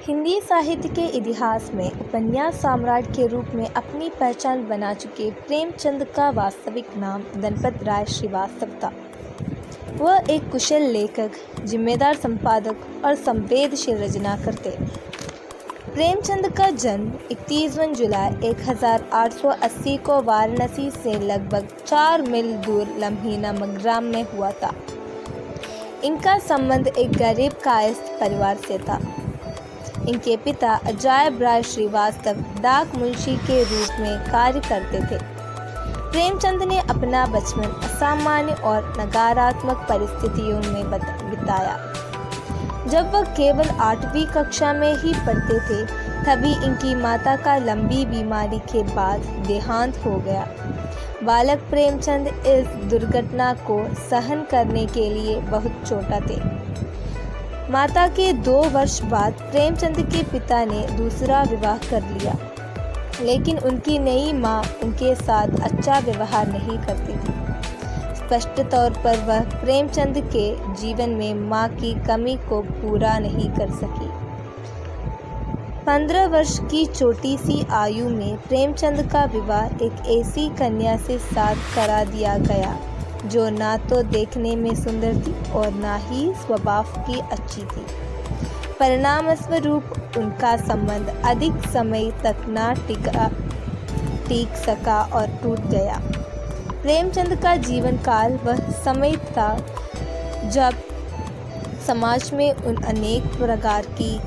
हिंदी साहित्य के इतिहास में उपन्यास सम्राट के रूप में अपनी पहचान बना चुके प्रेमचंद का वास्तविक नाम गणपत राय श्रीवास्तव था। वह एक कुशल लेखक, जिम्मेदार संपादक और संवेदनशील रचनाकार थे। प्रेमचंद का जन्म 31 जुलाई 1880 को वाराणसी से लगभग 4 मील दूर लम्ही नामक ग्राम में हुआ था। इनका संबंध एक गरीब कायस्थ परिवार से था। इनके पिता अजायब राय श्रीवास्तव डाक मुंशी के रूप में कार्य करते थे। प्रेमचंद ने अपना बचपन असामान्य और नकारात्मक परिस्थितियों में बिताया। जब वह केवल 8वीं कक्षा में ही पढ़ते थे, तभी इनकी माता का लंबी बीमारी के बाद देहांत हो गया। बालक प्रेमचंद इस दुर्घटना को सहन करने के लिए बहुत छोटा थे। माता के 2 वर्ष बाद प्रेमचंद के पिता ने दूसरा विवाह कर लिया, लेकिन उनकी नई मां उनके साथ अच्छा व्यवहार नहीं करती थी। स्पष्ट तौर पर वह प्रेमचंद के जीवन में मां की कमी को पूरा नहीं कर सकी। 15 वर्ष की छोटी सी आयु में प्रेमचंद का विवाह एक ऐसी कन्या से साथ करा दिया गया जो ना तो देखने में सुंदर थी और ना ही स्वभाव की अच्छी थी। परिणामस्वरूप उनका संबंध अधिक समय तक ना टिक सका और टूट गया। प्रेमचंद का जीवन काल वह समय था जब समाज में उन अनेक प्रकार की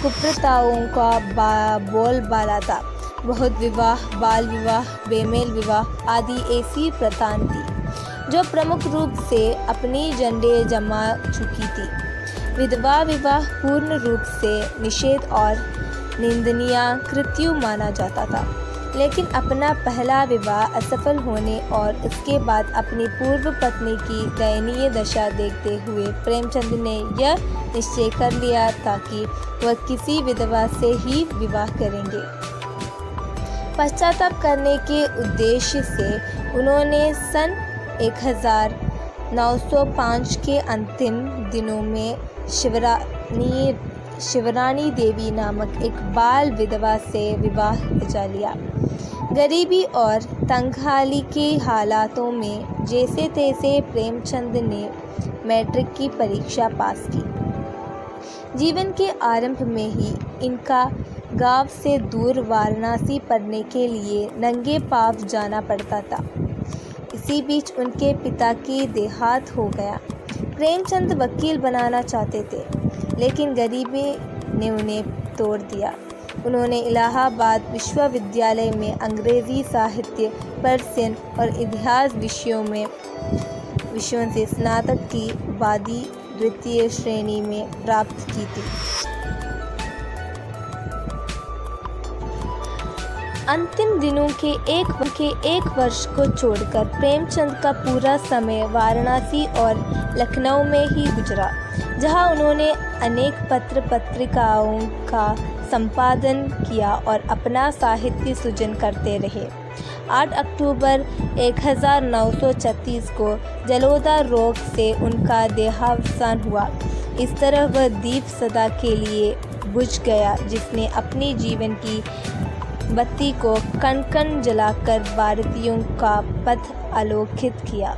कुप्रथाओं का बोलबाला था। बहुत विवाह, बाल विवाह, बेमेल विवाह आदि ऐसी प्रथाएं थी जो प्रमुख रूप से अपनी झंडे जमा चुकी थी। विधवा विवाह पूर्ण रूप से निषेध और निंदनीय कृत्य माना जाता था, लेकिन अपना पहला विवाह असफल होने और इसके बाद अपनी पूर्व पत्नी की दयनीय दशा देखते हुए प्रेमचंद ने यह निश्चय कर लिया था कि वह किसी विधवा से ही विवाह करेंगे। पश्चाताप करने के उद्देश्य से उन्होंने सन 1905 के अंतिम दिनों में शिवरानी देवी नामक एक बाल विधवा से विवाह रचा लिया। गरीबी और तंगहाली के हालातों में जैसे तैसे प्रेमचंद ने मैट्रिक की परीक्षा पास की। जीवन के आरंभ में ही इनका गांव से दूर वाराणसी पढ़ने के लिए नंगे पांव जाना पड़ता था। इसी बीच उनके पिता की देहांत हो गया। प्रेमचंद वकील बनाना चाहते थे, लेकिन गरीबी ने उन्हें तोड़ दिया। उन्होंने इलाहाबाद विश्वविद्यालय में अंग्रेजी साहित्य, पर्शियन और इतिहास विषयों से स्नातक की उपाधि द्वितीय श्रेणी में प्राप्त की थी। अंतिम दिनों के एक वर्ष को छोड़कर प्रेमचंद का पूरा समय वाराणसी और लखनऊ में ही गुजरा, जहां उन्होंने अनेक पत्र पत्रिकाओं का संपादन किया और अपना साहित्य सृजन करते रहे। 8 अक्टूबर 1936 को जलोदर रोग से उनका देहावसान हुआ। इस तरह वह दीप सदा के लिए बुझ गया, जिसने अपनी जीवन की बत्ती को कण कण जलाकर भारतीयों का पथ आलोकित किया।